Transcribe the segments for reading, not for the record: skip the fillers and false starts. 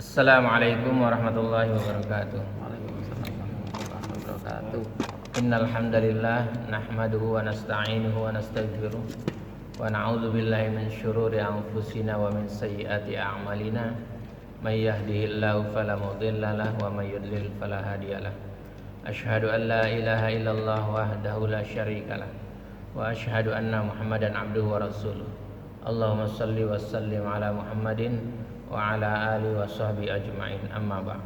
Assalamualaikum warahmatullahi wabarakatuh. Waalaikumsalam warahmatullahi wabarakatuh. Innal hamdalillah nahmaduhu wa nasta'inuhu wa nastaghfiruh wa na'udzu billahi min syururi anfusina wa min sayyiati a'malina. May yahdihillahu fala mudilla lahu wa may yudlil fala hadiyalah. Asyhadu an la ilaha illallah wahdahu la syarikalah wa asyhadu anna Muhammadan abduhu wa rasuluh. Allahumma shalli wa sallim ala Muhammadin wa ala alihi wa sahbihi ajma'in, amma ba'd.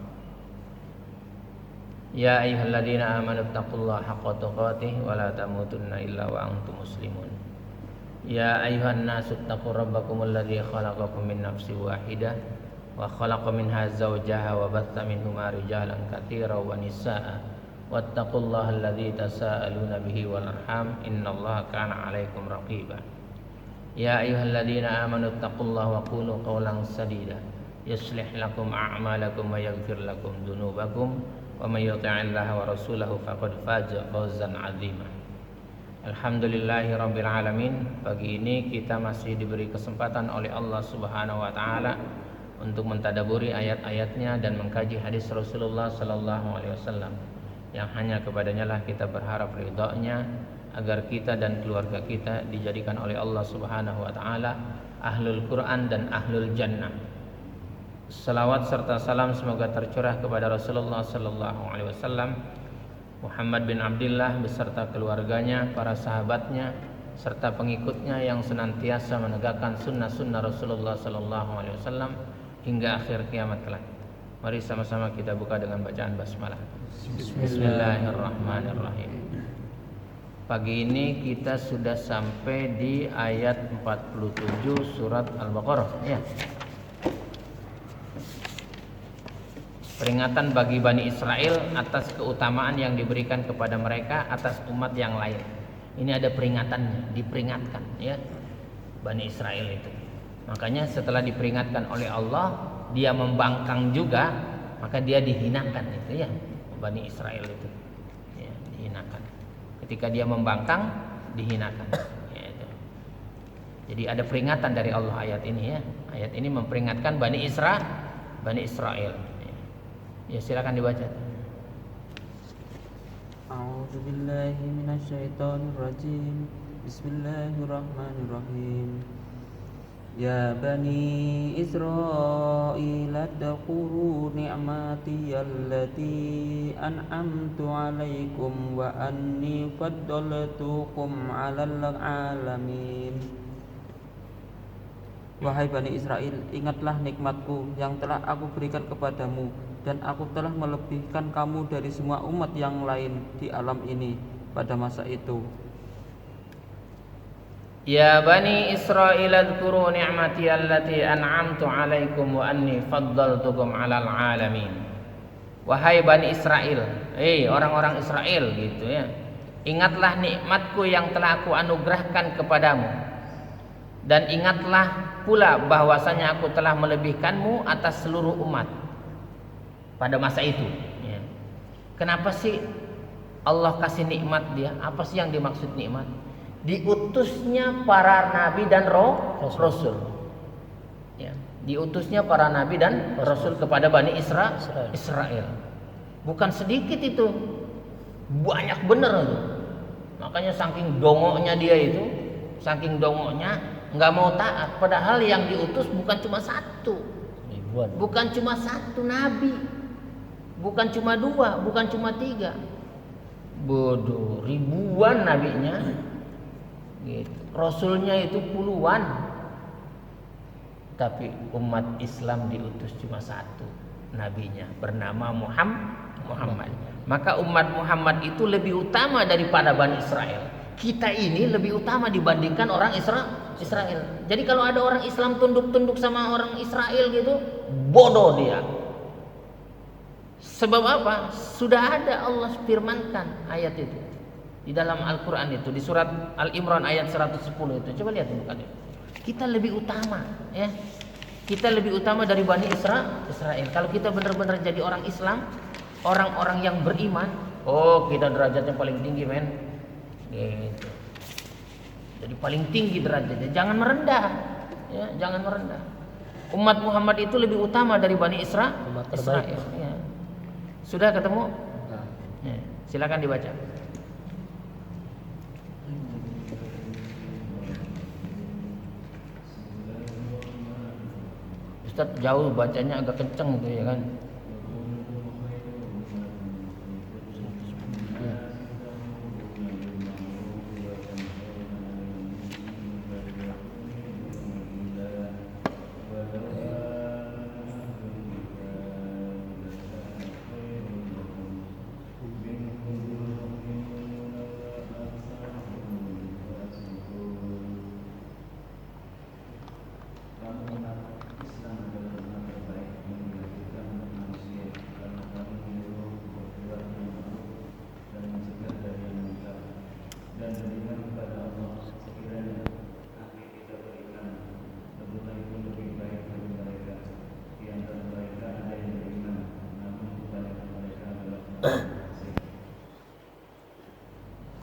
Ya ayyuhalladzina amanu taqullaha haqqa tuqatih wa la tamutunna illa wa antum muslimun. Ya ayyuhan nasu taqu rabbakumul ladzi khalaqakum min nafsin wahidah wa khalaqa minha zawjaha wa batha minhuma rijalan katsiran wa nisaa'a wattaqullaha alladzi tasaaluna bihi wal arham innallaha kana 'alaikum raqiba. Ya ayyuhalladzina amanu taqullaha wa qulu qawlan sadida yuslih lakum a'malakum wa yaghfir lakum dzunubakum wa may yuti'illaha wa rasulahu faqad faza fawzan 'azima. Alhamdulillahirabbil alamin. Pagi ini kita masih diberi kesempatan oleh Allah Subhanahu wa taala untuk mentadaburi ayat-ayatnya dan mengkaji hadis Rasulullah sallallahu alaihi wasallam yang hanya kepadanya lah kita berharap ridha-Nya, agar kita dan keluarga kita dijadikan oleh Allah Subhanahu wa taala ahlul Quran dan ahlul jannah. Salawat serta salam semoga tercurah kepada Rasulullah sallallahu alaihi wasallam, Muhammad bin Abdullah beserta keluarganya, para sahabatnya serta pengikutnya yang senantiasa menegakkan sunnah-sunnah Rasulullah sallallahu alaihi wasallam hingga akhir kiamat kelak. Mari sama-sama kita buka dengan bacaan basmalah. Bismillahirrahmanirrahim. Pagi ini kita sudah sampai di ayat 47 surat Al-Baqarah, ya. Peringatan bagi Bani Israel atas keutamaan yang diberikan kepada mereka atas umat yang lain. Ini ada peringatannya, diperingatkan, ya, Bani Israel itu. Makanya setelah diperingatkan oleh Allah, dia membangkang juga, maka dia dihinakan itu, ya, Bani Israel itu, ya, dihinakan. Ketika dia membangkang, dihinakan, ya, itu. Jadi ada peringatan dari Allah ayat ini, ya. Ayat ini memperingatkan Bani Israel. Ya, silakan dibaca. A'udzu billahi minasyaitonir rajim. Bismillahirrahmanirrahim. Ya bani Israil adkhuru ni'mati allati an'amtu 'alaikum wa anni faddaltukum 'alal 'alamin. Wahai Bani Israel, ingatlah nikmatku yang telah aku berikan kepadamu, dan aku telah melebihkan kamu dari semua umat yang lain di alam ini pada masa itu. Ya Bani Israil adhkuru ni'mati allati an'amtu 'alaikum wa anni faddaltukum 'alal 'alamin. Wahai Bani Israel, orang-orang Israel gitu, ya. Ingatlah nikmatku yang telah aku anugerahkan kepadamu, dan ingatlah pula bahwasanya aku telah melebihkanmu atas seluruh umat pada masa itu, ya. Kenapa sih Allah kasih nikmat dia? Apa sih yang dimaksud nikmat? Diutusnya para nabi dan rasul. Ya, diutusnya para nabi dan rasul kepada Bani Israel. Bukan sedikit itu, banyak bener itu. Makanya saking dongoknya dia itu, saking dongoknya nggak mau taat, padahal yang diutus bukan cuma satu, bukan cuma satu nabi, bukan cuma dua, bukan cuma tiga, bodoh, ribuan nabinya, gitu. Rasulnya itu puluhan, tapi umat Islam diutus cuma satu nabinya, bernama Muhammad. Maka umat Muhammad itu lebih utama daripada Bani Israel. Kita ini lebih utama dibandingkan orang Israel. Jadi kalau ada orang Islam tunduk-tunduk sama orang Israel gitu, bodoh dia. Sebab apa? Sudah ada Allah firmankan ayat itu di dalam Al-Quran itu, di surat Al-Imran ayat 110 itu. Coba lihat bukan itu. Kita lebih utama, ya. Kita lebih utama dari Bani Israel. Kalau kita benar-benar jadi orang Islam, orang-orang yang beriman, oh, kita derajatnya paling tinggi, men. Gitu. Jadi paling tinggi derajatnya, jangan merendah, ya, jangan merendah. Umat Muhammad itu lebih utama dari Bani Umat terbaik. Israel. Ya. Sudah ketemu? Nah, Ya, silakan dibaca. Ustaz jauh bacanya agak kenceng gitu ya kan.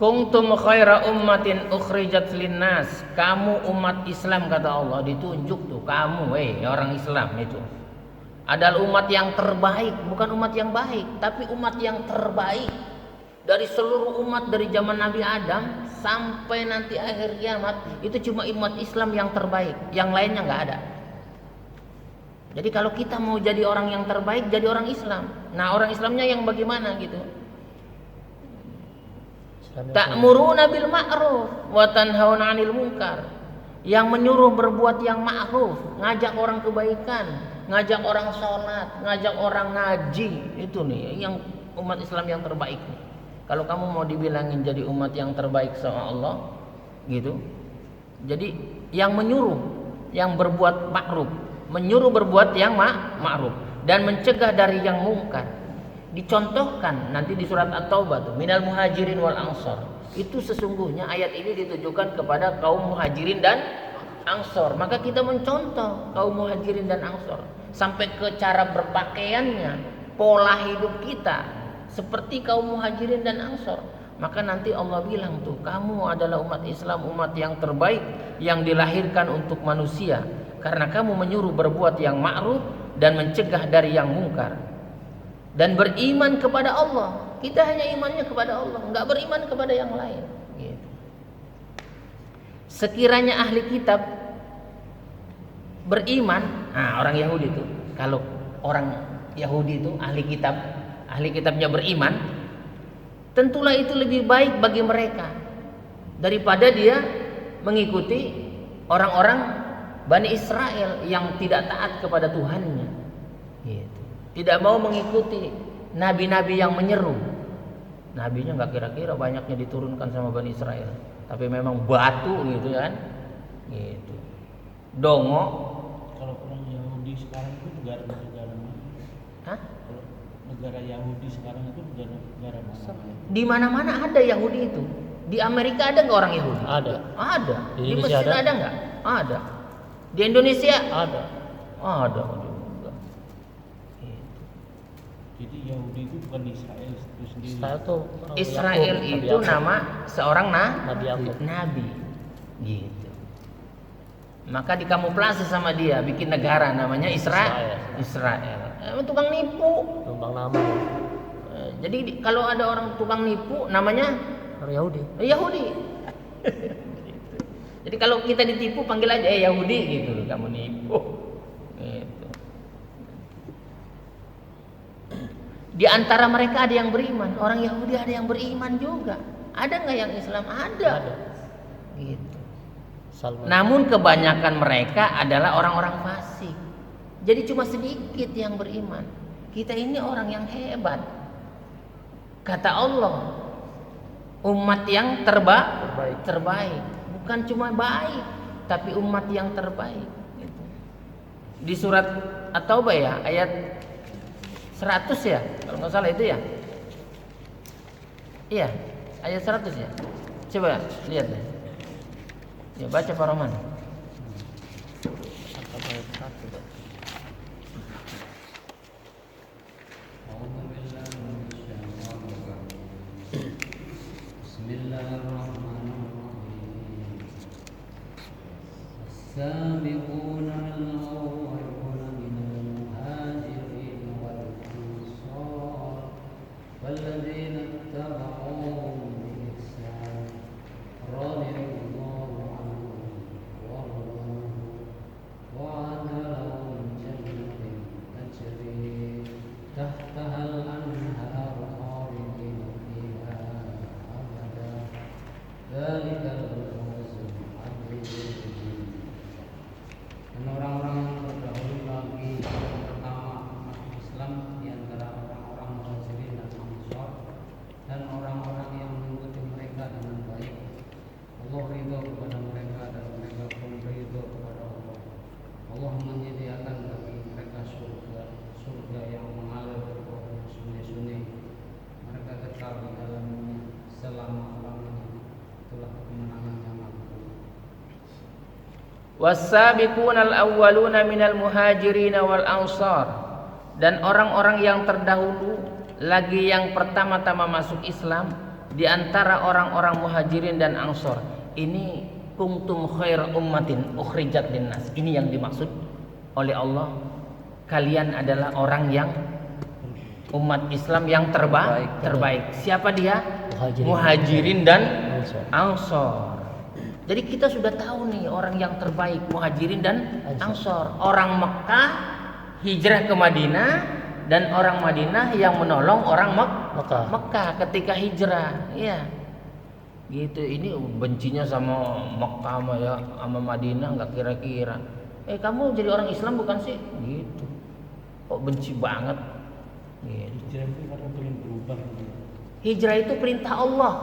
Kuntum khaira ummatin ukhrijat linnas. Kamu umat Islam kata Allah, ditunjuk tuh kamu, orang Islam itu adalah umat yang terbaik, bukan umat yang baik, tapi umat yang terbaik dari seluruh umat dari zaman Nabi Adam sampai nanti akhir kiamat. Itu cuma umat Islam yang terbaik, yang lainnya nggak ada. Jadi kalau kita mau jadi orang yang terbaik, jadi orang Islam. Nah, orang Islamnya yang bagaimana gitu? Ta'muruna bil ma'ruf wa tanhauna 'anil munkar. Yang menyuruh berbuat yang ma'ruf, ngajak orang kebaikan, ngajak orang sholat, ngajak orang ngaji. Itu nih yang umat Islam yang terbaik nih. Kalau kamu mau dibilangin jadi umat yang terbaik sama Allah gitu. Jadi yang menyuruh, yang berbuat ma'ruf, menyuruh berbuat yang ma'ruf dan mencegah dari yang mungkar. Dicontohkan nanti di surat At-Taubah tuh, minal muhajirin wal ansor. Itu sesungguhnya ayat ini ditujukan kepada kaum muhajirin dan ansor. Maka kita mencontoh kaum muhajirin dan ansor sampai ke cara berpakaiannya, pola hidup kita seperti kaum muhajirin dan ansor. Maka nanti Allah bilang tuh, kamu adalah umat Islam, umat yang terbaik yang dilahirkan untuk manusia karena kamu menyuruh berbuat yang ma'ruf dan mencegah dari yang mungkar. Dan beriman kepada Allah. Kita hanya imannya kepada Allah, enggak beriman kepada yang lain gitu. Sekiranya ahli kitab beriman, orang Yahudi itu, kalau orang Yahudi itu ahli kitabnya beriman, tentulah itu lebih baik bagi mereka daripada dia mengikuti orang-orang Bani Israel yang tidak taat kepada Tuhannya gitu. Tidak mau mengikuti nabi-nabi yang menyeru. Nabinya nggak kira-kira banyaknya diturunkan sama Bani Israel, tapi memang batu gitu kan, gitu. Dongo. Kalau orang Yahudi sekarang itu negara mana? Hah? Kalau negara Yahudi sekarang itu negara mana? Di mana-mana ada Yahudi itu. Di Amerika ada nggak orang Yahudi? ada. Ada. Di Di Indonesia Mesir ada? ada nggak? Ada. Di Indonesia Ada. ada juga. Jadi Yahudi itu bukan Israel itu sendiri. Israel tuh orang Israel Yakub, Nabi itu Yakub. nama seorang Nabi Yakub. nabi gitu. Maka dikamuflase sama dia, bikin negara namanya Israel. Tukang nipu. Numpang nama Jadi kalau ada orang tukang nipu namanya orang Yahudi. Yahudi. Gitu. Jadi kalau kita ditipu panggil aja Yahudi gitu, kamu nipu. Gitu. Di antara mereka ada yang beriman, orang Yahudi ada yang beriman juga. Ada nggak yang Islam? Ada. Gitu. Salman. Namun kebanyakan mereka adalah orang-orang fasik. Jadi cuma sedikit yang beriman. Kita ini orang yang hebat. Kata Allah, umat yang terbaik. Bukan cuma baik, tapi umat yang terbaik. Gitu. Di surat At-Taubah ya, ayat 100 ya, kalau nggak salah itu ya. Iya, ayat 100 ya. Coba lihat deh. Ya baca Pak Roman. السابقون الأولون Was-sabiqunal awwaluna minal muhajirin wal ansar, dan orang-orang yang terdahulu lagi yang pertama-tama masuk Islam di antara orang-orang muhajirin dan ansar. Ini kuntum khair ummatin ukhrijat linnas. Ini yang dimaksud oleh Allah. Kalian adalah orang yang umat Islam yang terbaik. Siapa dia? Muhajirin dan ansar. Jadi kita sudah tahu nih orang yang terbaik, muhajirin dan ansar. Orang Mekah hijrah ke Madinah, dan orang Madinah yang menolong orang Mekah ketika hijrah. Iya. Gitu. Ini bencinya sama Mekah sama Madinah nggak kira-kira. Kamu jadi orang Islam bukan sih? Gitu. Kok benci banget? Gitu. Hijrah itu karena pengen berubah gitu. Hijrah itu perintah Allah.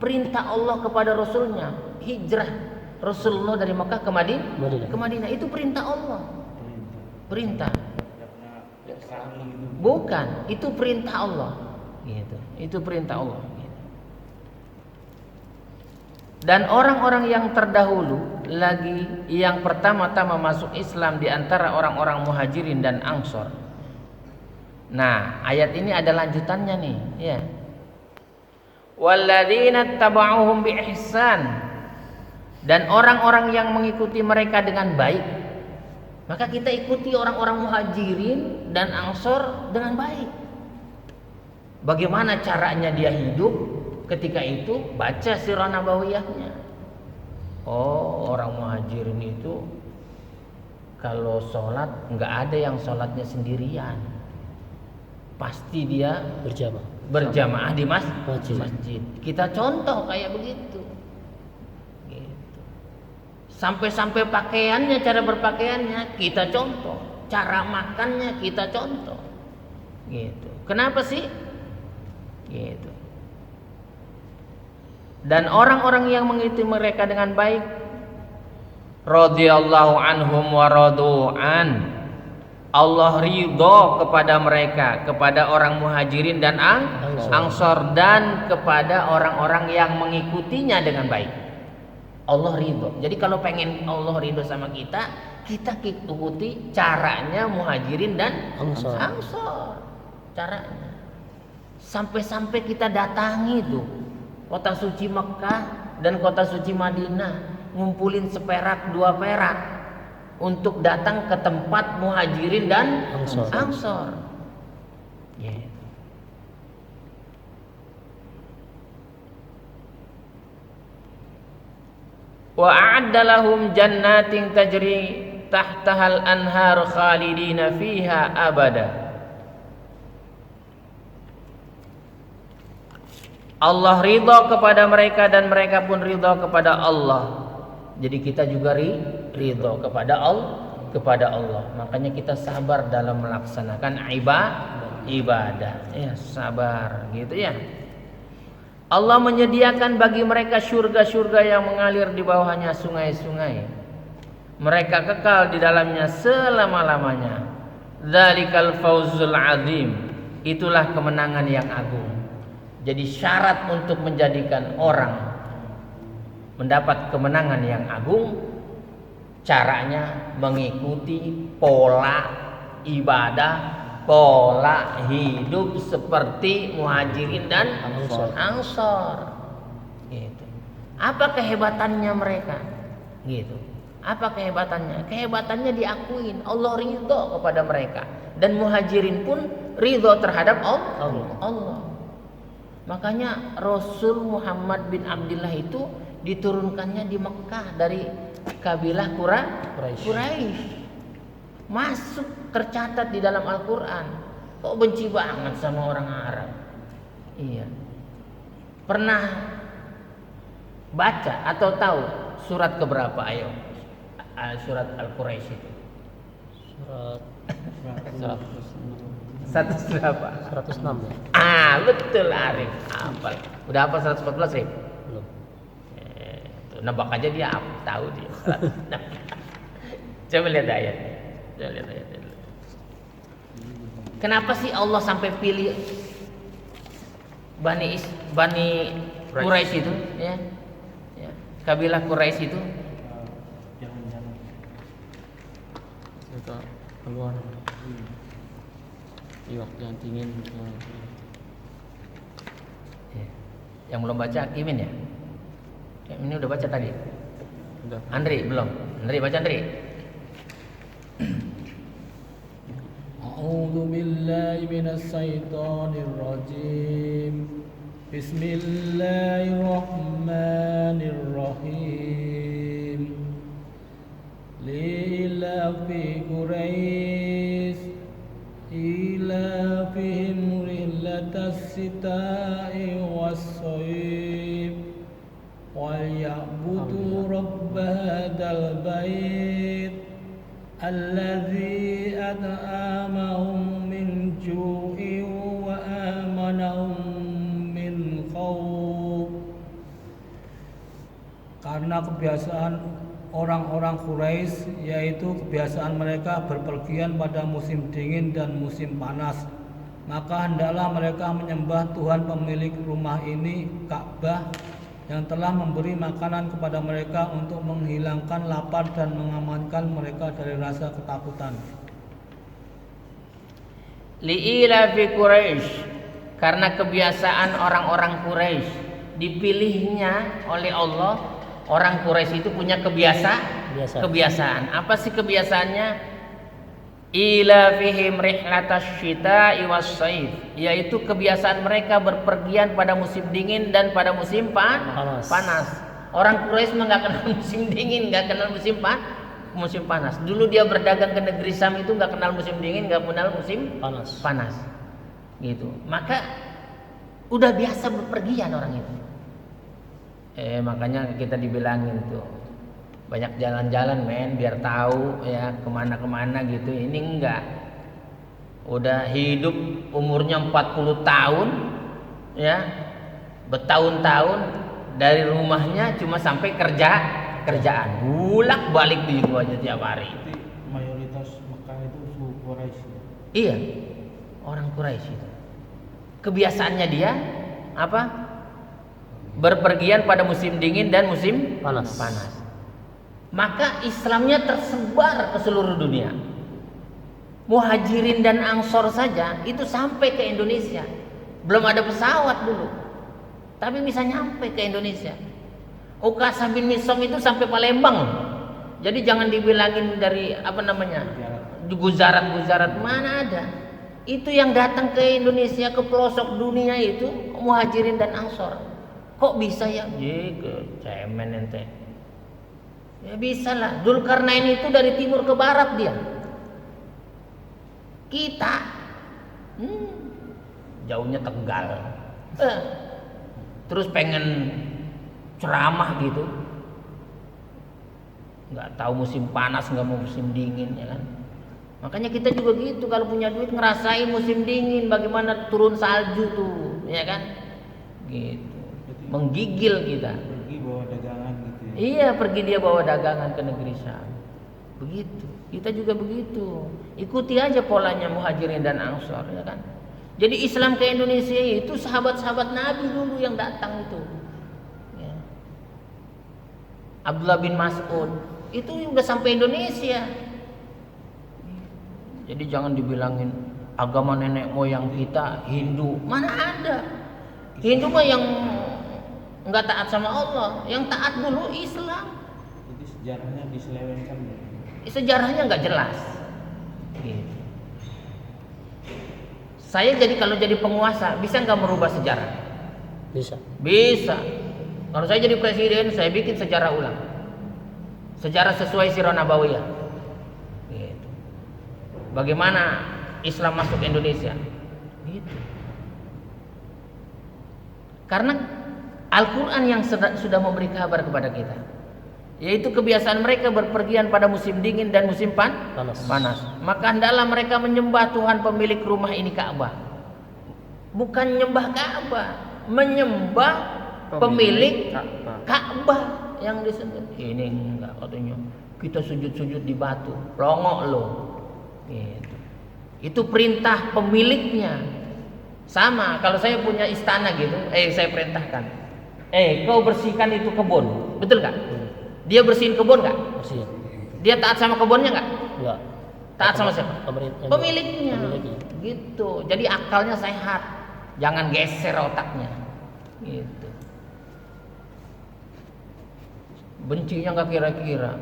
Perintah Allah kepada Rasulnya. Hijrah Rasulullah dari Mekah ke Madinah itu perintah Allah. Perintah. Bukan, itu perintah Allah. Gitu. Itu perintah Allah. Gitu. Dan orang-orang yang terdahulu lagi yang pertama-tama masuk Islam di antara orang-orang muhajirin dan ansor. Nah, ayat ini ada lanjutannya nih, ya. Walladzina taba'uhum bi ihsan, dan orang-orang yang mengikuti mereka dengan baik. Maka kita ikuti orang-orang muhajirin dan ansor dengan baik. Bagaimana caranya dia hidup? Ketika itu baca sirah nabawiyahnya. Oh, orang muhajirin itu kalau sholat nggak ada yang sholatnya sendirian. Pasti dia berjamaah di masjid. Kita contoh kayak begitu. Gitu. Sampai-sampai pakaiannya, cara berpakaiannya kita contoh, cara makannya kita contoh. Gitu. Kenapa sih? Gitu. Dan orang-orang yang mengikuti mereka dengan baik, radhiyallahu anhum wa radu'an, Allah ridho kepada mereka, kepada orang muhajirin dan ansor, dan kepada orang-orang yang mengikutinya dengan baik. Allah ridho. Jadi kalau pengen Allah ridho sama kita, kita ikuti caranya muhajirin dan ansor. Caranya. Sampai-sampai kita datangi tuh kota suci Mekah dan kota suci Madinah, ngumpulin seperak 2 perak untuk datang ke tempat muhajirin dan ansor. Yeah. Wa a'adda lahum jannatin tajri tahtahal anhar khalidina fiha abada. Allah ridha kepada mereka dan mereka pun ridha kepada Allah. Jadi kita juga ridha kepada Allah. Makanya kita sabar dalam melaksanakan ibadah. Ya, sabar gitu ya. Allah menyediakan bagi mereka surga-surga yang mengalir di bawahnya sungai-sungai. Mereka kekal di dalamnya selama-lamanya. Dzalikal fawzul azim. Itulah kemenangan yang agung. Jadi syarat untuk menjadikan orang mendapat kemenangan yang agung, caranya mengikuti pola ibadah, pola hidup seperti muhajirin dan ansor. Gitu. Apa kehebatannya mereka? Gitu. Apa kehebatannya? Kehebatannya diakuin, Allah ridho kepada mereka, dan muhajirin pun ridho terhadap Allah. Makanya Rasul Muhammad bin Abdullah itu diturunkannya di Mekah dari kabilah Quraisy. Masuk tercatat di dalam Al-Quran. Kok benci banget sama orang Arab? Iya. Pernah baca atau tahu surat keberapa ayo? Surat Al-Quraisy itu. Surat 100 berapa? 106 ya. Betul Arif. Hafal. Udah hafal 114 Arif? Belum. Nebak aja dia tahu dia. Coba lihat ayatnya. Kenapa sih Allah sampai pilih Bani Quraisy itu, ya? Kabilah Quraisy itu. mereka keluar di waktu yang dingin. Ya. Yang belum baca Kimin ya? Ini udah baca tadi. Udah. Andri belum. Andri baca Andri. A'udzu billahi minas syaitonir rajim. Bismillahirrahmanirrahim. Lilafi Quraisy ilafihim rihlatas sita'i was-sayf wal ya'budu rabb hadzal bait alladzi at'amahum min ju'in wa amanahum min khauf. Karena kebiasaan orang-orang Quraisy, yaitu kebiasaan mereka berpergian pada musim dingin dan musim panas, maka hendaklah mereka menyembah Tuhan pemilik rumah ini, Ka'bah, yang telah memberi makanan kepada mereka untuk menghilangkan lapar dan mengamankan mereka dari rasa ketakutan. Li'ila fi Quraisy, karena kebiasaan orang-orang Quraisy, dipilihnya oleh Allah. Orang Quraisy itu punya kebiasaan. Apa sih kebiasaannya? Ila fihim rihlatas syita'i was-sayf, yaitu kebiasaan mereka berpergian pada musim dingin dan pada musim panas. Orang Quraisy nggak kenal musim dingin, nggak kenal musim panas. Dulu dia berdagang ke negeri Sam itu nggak kenal musim dingin, nggak kenal musim panas. Gitu. Maka udah biasa berpergian orang itu. Makanya kita dibilangin tuh banyak jalan-jalan men, biar tahu ya kemana-kemana gitu. Ini enggak, udah hidup umurnya 40 tahun ya, bertahun-tahun dari rumahnya cuma sampai kerjaan, bulak balik di situ aja tiap hari. Jadi mayoritas Mekah itu suku Quraisy. Iya, orang Quraisy itu kebiasaannya dia apa? Berpergian pada musim dingin dan musim panas. Maka Islamnya tersebar ke seluruh dunia. Muhajirin dan Ansor saja itu sampai ke Indonesia. Belum ada pesawat dulu, tapi bisa nyampe ke Indonesia. Ukasha bin Misom itu sampai Palembang. Jadi jangan dibilangin dari Guzarat mana ada. Itu yang datang ke Indonesia, ke pelosok dunia itu Muhajirin dan Ansor. Kok bisa ya? Cemen ente. Ya bisa lah. Dzulkarnain itu dari timur ke barat dia. Kita jauhnya Tegal. Terus pengen ceramah gitu. Nggak tahu musim panas, nggak mau musim dingin ya kan. Makanya kita juga gitu, kalau punya duit ngerasain musim dingin, bagaimana turun salju tuh, ya kan? Gitu. Menggigil kita. Pergi bawa dagangan gitu ya. Iya, pergi dia bawa dagangan ke negeri Syam. Begitu. Kita juga begitu. Ikuti aja polanya Muhajirin dan Ansor, ya kan? Jadi Islam ke Indonesia itu sahabat-sahabat Nabi dulu yang datang itu. Ya. Abdullah bin Mas'ud itu udah sampai Indonesia. Jadi jangan dibilangin agama nenek moyang kita Hindu, mana ada. Hindu mah yang nggak taat sama Allah, yang taat dulu Islam. Jadi sejarahnya diselewengkan. Sejarahnya nggak jelas. Gitu. Saya kalau jadi penguasa bisa nggak merubah sejarah? Bisa. Kalau saya jadi presiden, saya bikin sejarah ulang. Sejarah sesuai Sirah Nabawiyah. Gitu. Bagaimana Islam masuk Indonesia? Gitu. Karena Al-Quran yang sudah memberi kabar kepada kita, yaitu kebiasaan mereka berpergian pada musim dingin dan musim panas. Maka hendaklah mereka menyembah Tuhan pemilik rumah ini, Ka'bah. Bukan menyembah Ka'bah, menyembah pemilik Ka'bah yang disebut. Ini enggak, katanya kita sujud-sujud di batu, pelongok loh. Gitu. Itu perintah pemiliknya. Sama kalau saya punya istana gitu, saya perintahkan, kau bersihkan itu kebun, betul nggak? Dia bersihin kebun nggak? Bersih. Dia taat sama kebunnya nggak? Enggak. Taat sama siapa? Pemerintah. Pemiliknya. Pemiliknya. Gitu. Jadi akalnya sehat. Jangan geser otaknya. Gitu. Bencinya nggak kira-kira.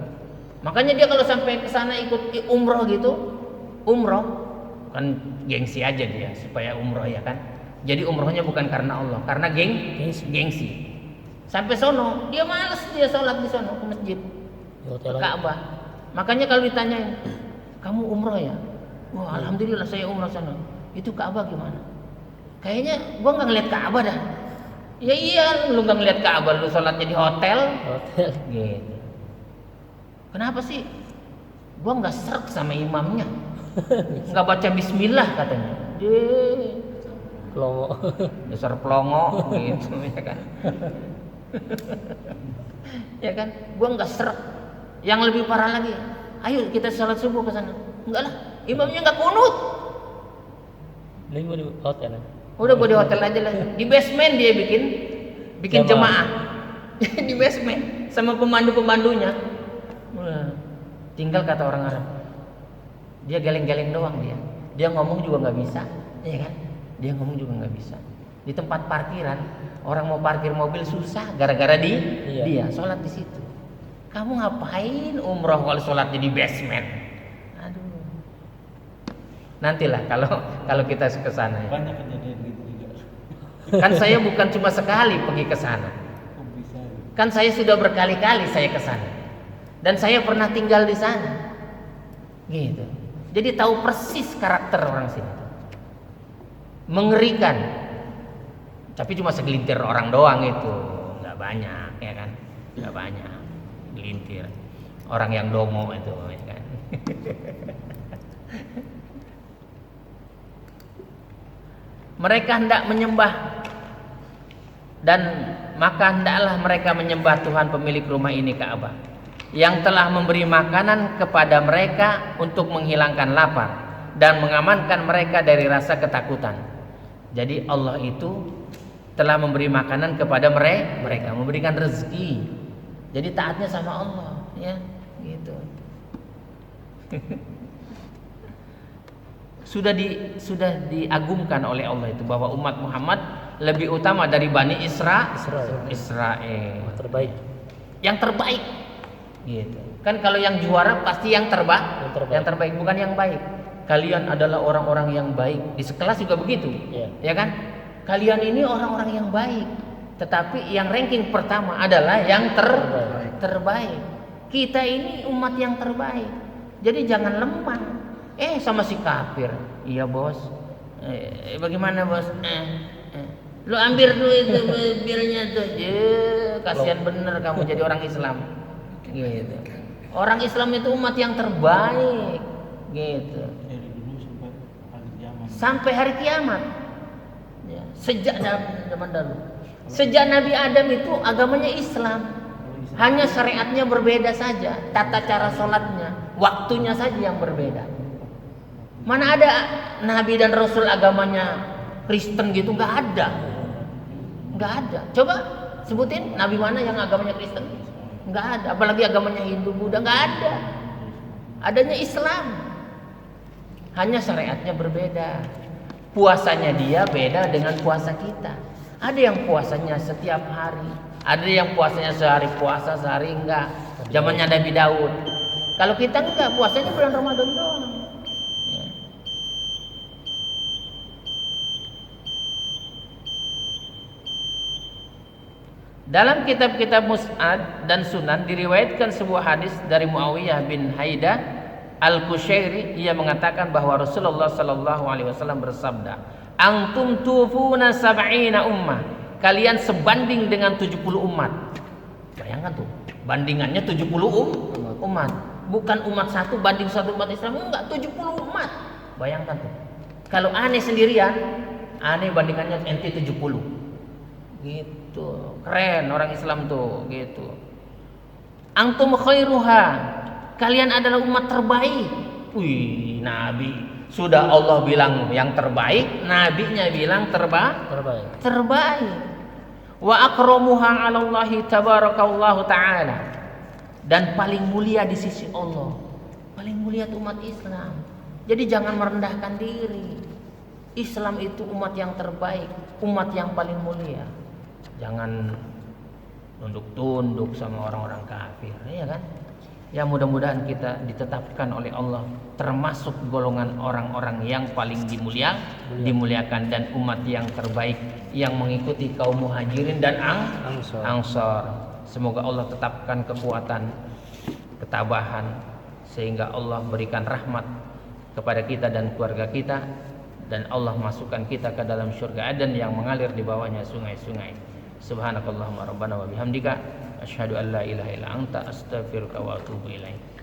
Makanya dia kalau sampai ke sana ikut umroh gitu, umroh kan gengsi aja dia supaya umroh ya kan. Jadi umrohnya bukan karena Allah, karena gengsi. Sampai sono, dia malas dia sholat di sono ke masjid, Di hotel ke aja. Ka'bah. Makanya kalau ditanyain, kamu umroh ya? Wah, alhamdulillah saya umroh sana. Itu Ka'bah gimana? Kayaknya gua nggak ngeliat Ka'bah dah. Ya iya, lu nggak ngeliat Ka'bah, lu sholatnya di hotel. Hotel. Gitu. Kenapa sih? Gua nggak srek sama imamnya, nggak baca Bismillah katanya. Pelongo. Dasar pelongo gitu ya kan. Ya kan? Gua nggak srek. Yang lebih parah lagi, ayo kita sholat subuh ke sana. Enggak lah, imamnya nggak kunut. Linggo di hotel. Udah gua di hotel aja lah. Di basement dia bikin jemaah. Di basement sama pemandu-pemandunya. Wah, tinggal kata orang Arab. Dia geleng-geleng doang dia. Dia ngomong juga nggak bisa, ya kan? Dia ngomong juga nggak bisa. Di tempat parkiran, orang mau parkir mobil susah gara-gara dia sholat di situ. Kamu ngapain umroh kalau sholatnya di basement? Aduh. Nantilah kalau kita ke sana. Ya. Banyak kejadian gitu juga. Kan saya bukan cuma sekali pergi ke sana. Kan saya sudah berkali-kali saya ke sana. Dan saya pernah tinggal di sana. Gitu. Jadi tahu persis karakter orang sini. Mengerikan. Tapi cuma segelintir orang doang itu, nggak banyak ya kan? Nggak banyak. Gelintir. Orang yang dongo itu ya kan. Mereka hendak menyembah dan maka hendaklah mereka menyembah Tuhan pemilik rumah ini Ka'bah yang telah memberi makanan kepada mereka untuk menghilangkan lapar dan mengamankan mereka dari rasa ketakutan. Jadi Allah itu telah memberi makanan kepada mereka, memberikan rezeki. Jadi taatnya sama Allah, ya, gitu. Sudah diagungkan oleh Allah itu bahwa umat Muhammad lebih utama dari Bani Israel. Terbaik. Yang terbaik. Gitu. Kan kalau yang juara pasti yang terbaik bukan yang baik. Kalian adalah orang-orang yang baik. Di sekelas juga begitu. Ya kan? Kalian ini orang-orang yang baik. Tetapi yang ranking pertama adalah yang terbaik. Kita ini umat yang terbaik. Jadi jangan lemah. Sama si kafir. Iya, Bos. Bagaimana, Bos? Lu ambil dulu itu birnya tuh. Kasihan bener kamu jadi orang Islam. Gitu. Orang Islam itu umat yang terbaik. Gitu. Sampai hari kiamat. Ya, sejak zaman dahulu. Sejak Nabi Adam itu agamanya Islam. Hanya syariatnya berbeda saja, tata cara sholatnya, waktunya saja yang berbeda. Mana ada Nabi dan Rasul agamanya Kristen gitu? Nggak ada. Coba sebutin Nabi mana yang agamanya Kristen? Nggak ada. Apalagi agamanya Hindu, Buddha, nggak ada. Adanya Islam. Hanya syariatnya berbeda. Puasanya dia beda dengan puasa kita. Ada yang puasanya setiap hari, ada yang puasanya sehari puasa, sehari enggak. Zamannya Nabi Daud. Kalau kita enggak, puasanya bulan Ramadan doang. Ya. Dalam kitab-kitab Mus'ad dan Sunan diriwayatkan sebuah hadis dari Muawiyah bin Haidah Al-Kushairi. Ia mengatakan bahwa Rasulullah sallallahu alaihi wasallam bersabda, "Antum tufuna sab'ina ummah." Kalian sebanding dengan 70 umat. Bayangkan tuh, bandingannya 70 umat. Bukan umat satu banding satu umat Islam, enggak, 70 umat. Bayangkan tuh. Kalau aneh sendirian, aneh bandingannya ente 70. Gitu. Keren orang Islam tuh, gitu. Antum khairuha. Kalian adalah umat terbaik. Wih, Nabi. Sudah Allah bilang yang terbaik, nabinya bilang terbaik. Wa akramuha 'alallahi tabarakallahu ta'ala. Dan paling mulia di sisi Allah. Paling mulia umat Islam. Jadi jangan merendahkan diri. Islam itu umat yang terbaik, umat yang paling mulia. Jangan tunduk-tunduk sama orang-orang kafir, ya kan? Ya mudah-mudahan kita ditetapkan oleh Allah termasuk golongan orang-orang yang paling dimuliakan dan umat yang terbaik yang mengikuti kaum muhajirin dan ansor. Semoga Allah tetapkan kekuatan, ketabahan, sehingga Allah berikan rahmat kepada kita dan keluarga kita, dan Allah masukkan kita ke dalam surga Aden yang mengalir di bawahnya sungai-sungai. Subhanakallahumma rabbana wa bihamdika asyhadu an la ilaha illa anta astaghfiruka wa atubu ilaik.